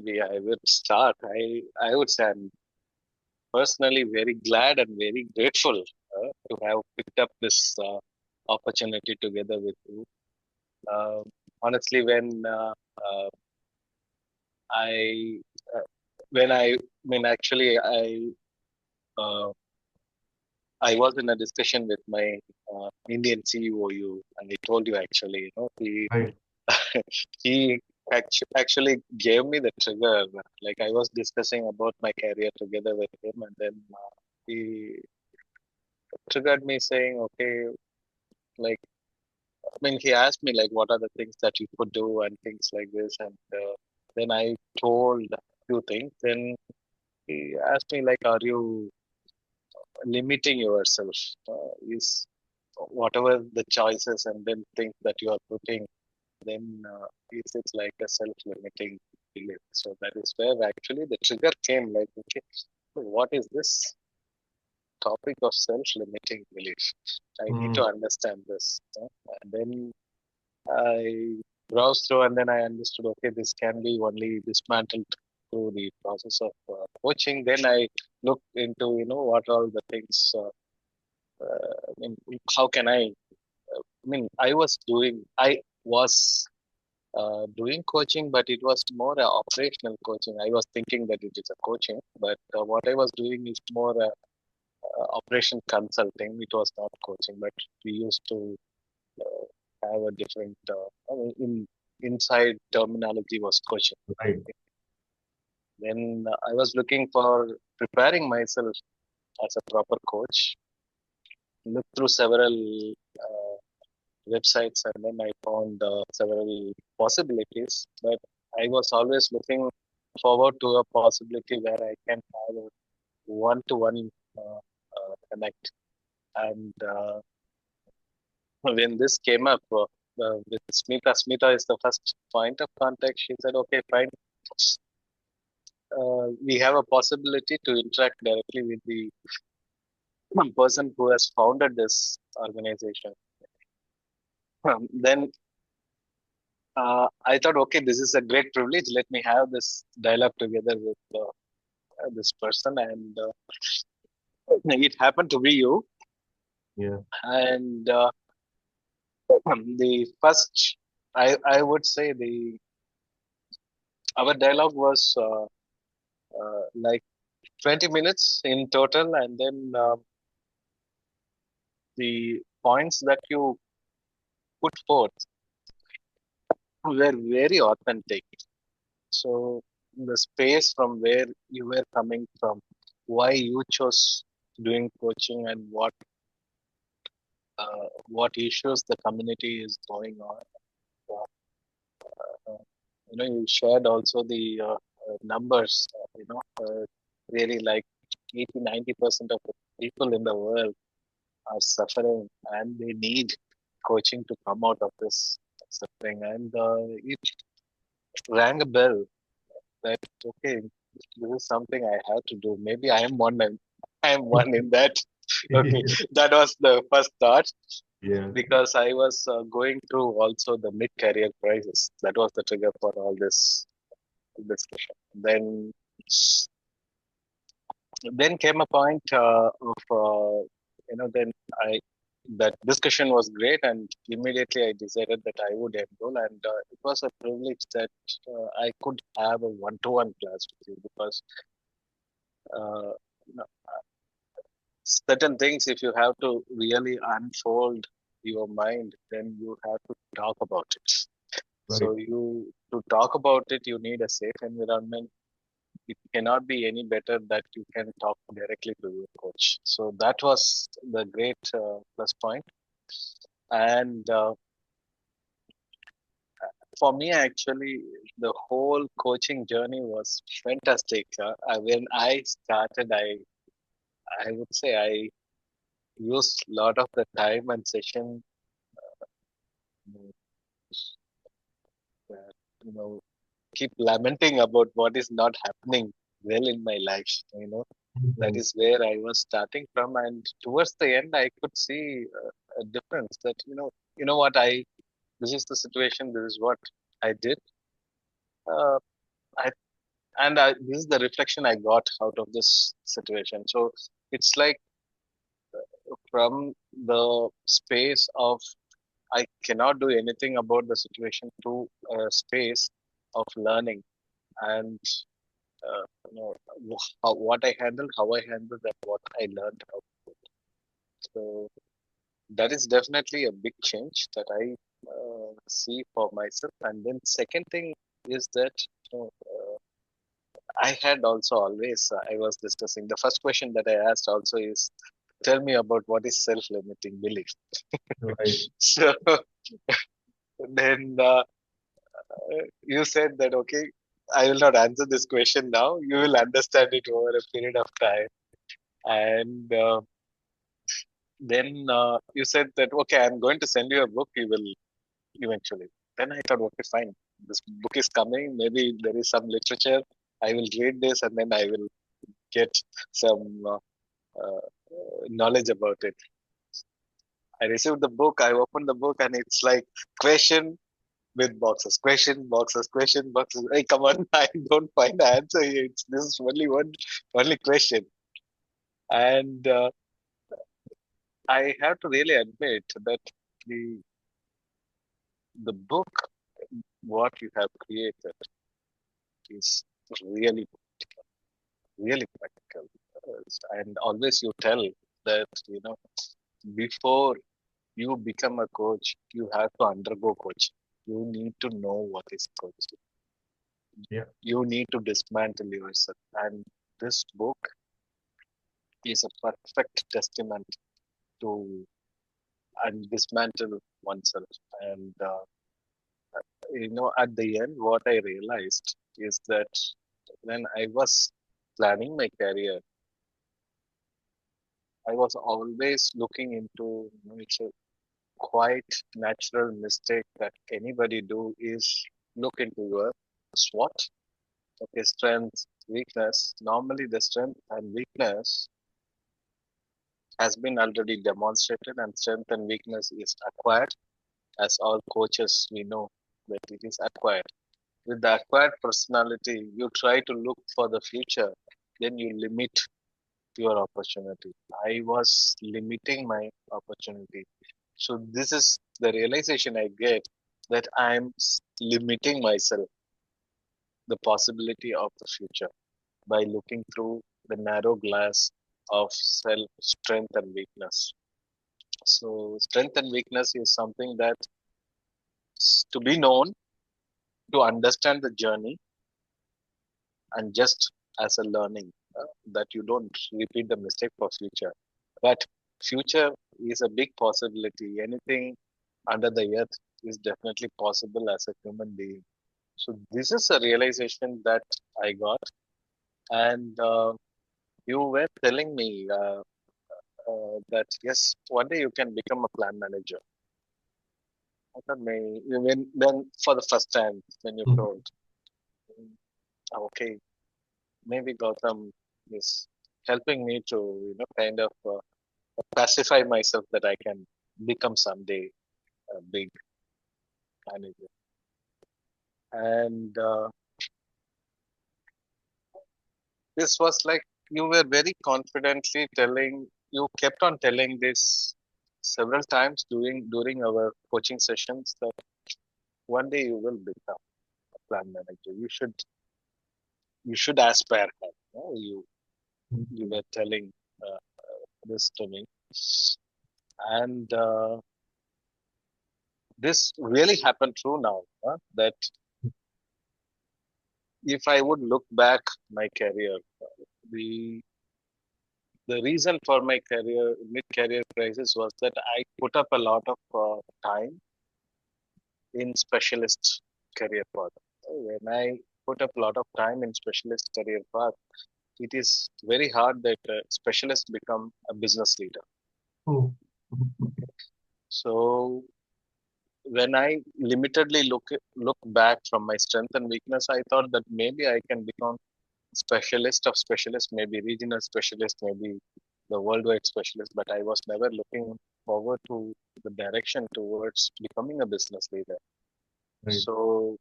maybe I would start. I would say I'm personally very glad and very grateful to have picked up this opportunity together with you. Uh, Honestly, uh, I uh, when I when actually uh, I was in a discussion with my Indian CEO. And he told you actually, Right. he actually gave me the trigger. Like I was discussing about my career together with him, and then he triggered me saying, "Okay, like he asked me like, what are the things that you could do and things like this." And then I told a few things. Then he asked me like, "Are you limiting yourself? Is whatever the choices and then things that you are putting, then is it like a self-limiting belief?" So that is where actually the trigger came. Like, okay, so what is this topic of self-limiting belief? I need to Mm. understand this. And then I browsed through, and then I understood. Okay, this can be only dismantled through the process of coaching. Then I looked into what all the things. I mean, how can I was doing coaching, but it was more a operational coaching. I was thinking that it is a coaching, but what I was doing is more operation consulting. It was not coaching, but we used to have a different, inside terminology was coaching. Right. Then I was looking for preparing myself as a proper coach. Looked through several uh, websites, and then I found several possibilities. But I was always looking forward to a possibility where I can have a one-to-one connect. And when this came up with Smita is the first point of contact. She said, "Okay, fine. We have a possibility to interact directly with the person who has founded this organization." Then I thought, okay, this is a great privilege. Let me have this dialogue together with this person, and it happened to be you. Yeah. And the first, I would say the our dialogue was like 20 minutes in total, and then the points that you put forth were very authentic. So the space from where you were coming from, why you chose doing coaching, and what issues the community is going on. Uh, you shared also the numbers. Really like 80-90% of the people in the world are suffering, and they need coaching to come out of this suffering. And it rang a bell that okay, this is something I have to do. Maybe I am one. I am one in that. Okay, that was the first thought Yeah. because I was going through also the mid-career crisis. That was the trigger for all this discussion. Then came a point of then I that discussion was great, and immediately I decided that I would enroll, and it was a privilege that I could have a one-to-one class with you because uh, you know, certain things, if you have to really unfold your mind, then you have to talk about it. Right. So you to talk about it, you need a safe environment. It cannot be any better that you can talk directly to your coach. So that was the great plus point. And for me, actually, the whole coaching journey was fantastic. When I started, I would say I used a lot of the time and session, uh, you know, keep lamenting about what is not happening well in my life. That Mhm. is where I was starting from, and towards the end, I could see a difference. That what this is the situation. This is what I did. Uh, I and this is the reflection I got out of this situation. So it's like from the space of I cannot do anything about the situation to a space of learning and what I handled, how I handled, and what I learned. So that is definitely a big change that I see for myself. And then second thing is that I had also always I was discussing the first question that I asked also is tell me about what is self-limiting belief. Right. So then you said that okay, I will not answer this question now. You will understand it over a period of time, and then you said that okay, I'm going to send you a book. You will eventually. Then I thought, okay, fine. This book is coming. Maybe there is some literature. I will read this, and then I will get some knowledge about it. I received the book. I opened the book, and it's like question with boxes, question boxes, question boxes. Hey, come on! I don't find the answer here. This is only question, and I have to really admit that the the book what you have created is really really practical. And always you tell that before you become a coach, you have to undergo coaching. You need to know what is coaching. Yeah. You need to dismantle yourself. And this book is a perfect testament to and dismantle oneself. And at the end, what I realized is that when I was planning my career, I was always looking into it's a quite natural mistake that anybody do is look into your SWOT, okay, strength, weakness. Normally, the strength and weakness has been already demonstrated, and strength and weakness is acquired. As all coaches, we know that it is acquired. With the acquired personality, you try to look for the future, then you limit your opportunity. I was limiting my opportunity. So this is the realization I get that I'm limiting myself, the possibility of the future by looking through the narrow glass of self strength and weakness. So strength and weakness is something that to be known, to understand the journey, and just as a learning that you don't repeat the mistake for future. But future is a big possibility. Anything under the earth is definitely possible as a human being. So this is a realization that I got, and you were telling me that yes, one day you can become a plan manager. I thought maybe when for the first time when you Mhm. told, okay, maybe Gautam is helping me to kind of pacify myself that I can become someday a big manager. And this was like you were very confidently telling. You kept on telling this several times during our coaching sessions that one day you will become a plan manager. You should aspire that. You were telling uh, this to me, and this really happened true now. That if I would look back my career, the the reason for my career mid-career crisis was that I put up a lot of time in specialist career path. When I put up a lot of time in specialist career path, it is very hard that specialists become a business leader. Oh. So when I limitedly look back from my strength and weakness, I thought that maybe I can become specialist of specialists, maybe regional specialist, maybe the worldwide specialist, but I was never looking forward to the direction towards becoming a business leader. Right. So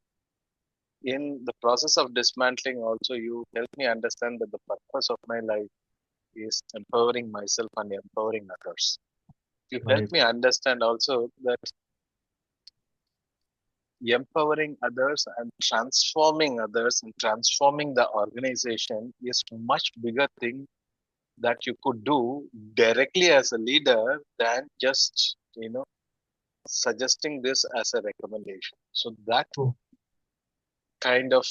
in the process of dismantling also, you help me understand that the purpose of my life is empowering myself and empowering others. You help Right. me understand also that empowering others and transforming the organization is much bigger thing that you could do directly as a leader than just suggesting this as a recommendation. So that Oh, kind of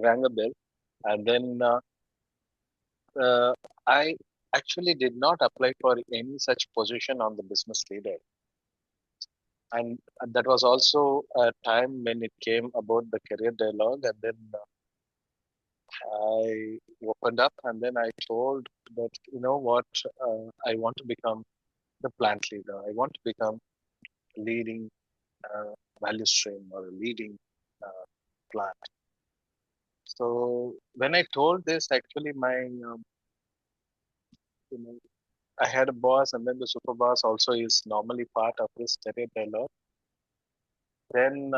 rang a bell. And then I actually did not apply for any such position on the business leader. And that was also a time when it came about the career dialogue. And then I opened up and then I told that, you know what, I want to become the plant leader. I want to become leading uh, value stream or a leading uh, plant. So when I told this, actually, you know, I had a boss, and then the super boss also is normally part of this career dialogue. Then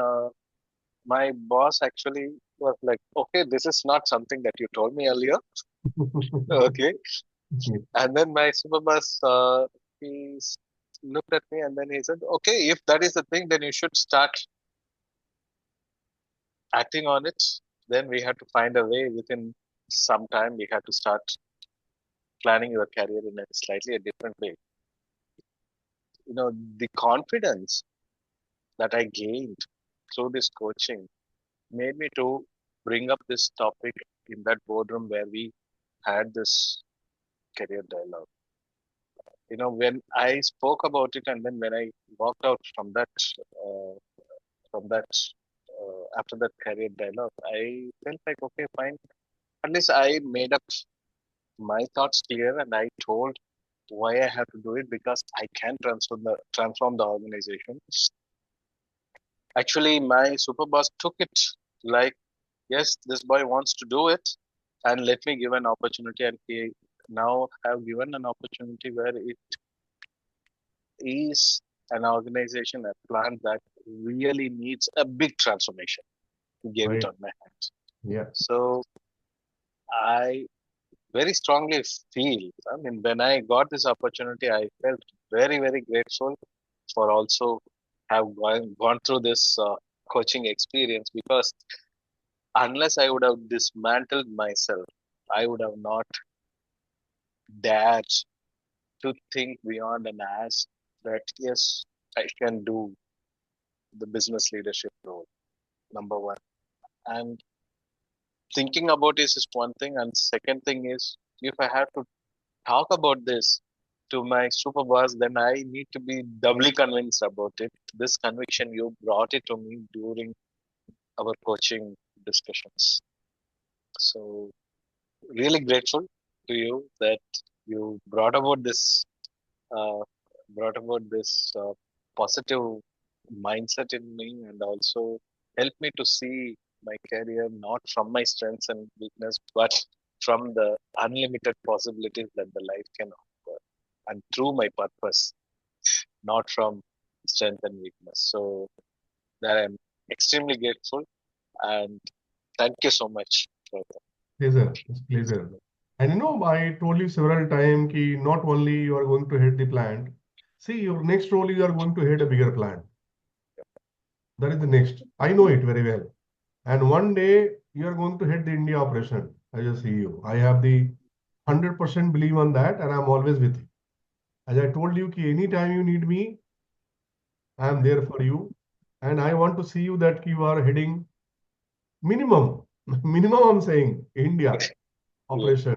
my boss actually was like, "Okay, this is not something that you told me earlier." Okay, and then my super boss looked at me, and then he said, "Okay, if that is the thing, then you should start acting on it." Then we had to find a way within some time. We had to start planning your career in a slightly a different way. The confidence that I gained through this coaching made me to bring up this topic in that boardroom where we had this career dialogue. When I spoke about it, and then when I walked out uh, from that, after that career dialogue, I felt like, okay, fine. At least I made up my thoughts clear, and I told why I have to do it because I can transform the organization. Actually, my super boss took it like, yes, this boy wants to do it, and let me give an opportunity. And he now have given an opportunity where it is an organization, a plant that really needs a big transformation. He gave it right. on my hands. Yeah. So I very strongly feel, I mean, when I got this opportunity, I felt very, very grateful for also have gone through this coaching experience because unless I would have dismantled myself, I would have not dared to think beyond and ask that, yes, I can do the business leadership role, number one. And thinking about this is one thing. And second thing is, if I have to talk about this to my super boss, then I need to be doubly convinced about it. This conviction, you brought it to me during our coaching discussions. So really grateful to you that you uh, brought about this positive mindset in me, and also helped me to see my career not from my strengths and weakness, but from the unlimited possibilities that the life can offer, and through my purpose, not from strength and weakness. So that I'm extremely grateful, and thank you so much for that. Pleasure. It's pleasure. And I told you several times that not only you are going to head the plant, see, your next role you are going to head a bigger plant. That is the next. I know it very well. And one day you are going to head the India operation as a CEO. I have the 100% believe on that, and I'm always with you. As I told you, ki anytime you need me, I am there for you. And I want to see you that you are heading minimum, minimum I'm saying, India Yeah, operation.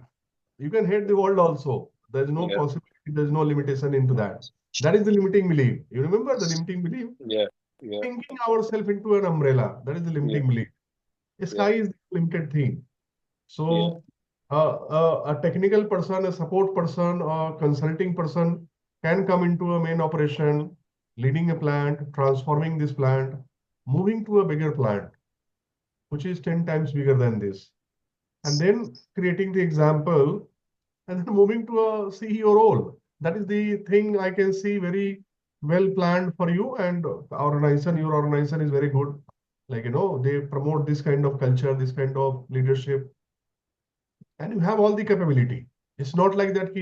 You can head the world also. There's no yeah, possibility, there's no limitation into that. That is the limiting belief. You remember the limiting belief? yeah, yeah, Thinking ourselves into an umbrella. That is the yeah, limiting belief. yeah, Sky is the limited thing. yeah. So a technical person, a support person, a consulting person can come into a main operation, leading a plant, transforming this plant, moving to a bigger plant, which is 10 times bigger than this, and then creating the example and then moving to a CEO role. That is the thing I can see very well planned for you, and organization, your organization is very good. Like, they promote this kind of culture, this kind of leadership, and you have all the capability. It's not like that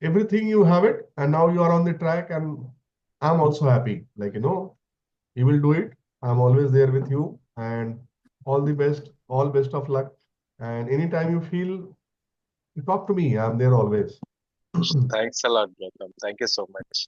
everything you have it, and now you are on the track, and I'm also happy. Like, you will do it. I'm always there with you, and all the best, all best of luck. And anytime you feel, you talk to me. I'm there always. Thanks a lot, Gautam. Thank you so much.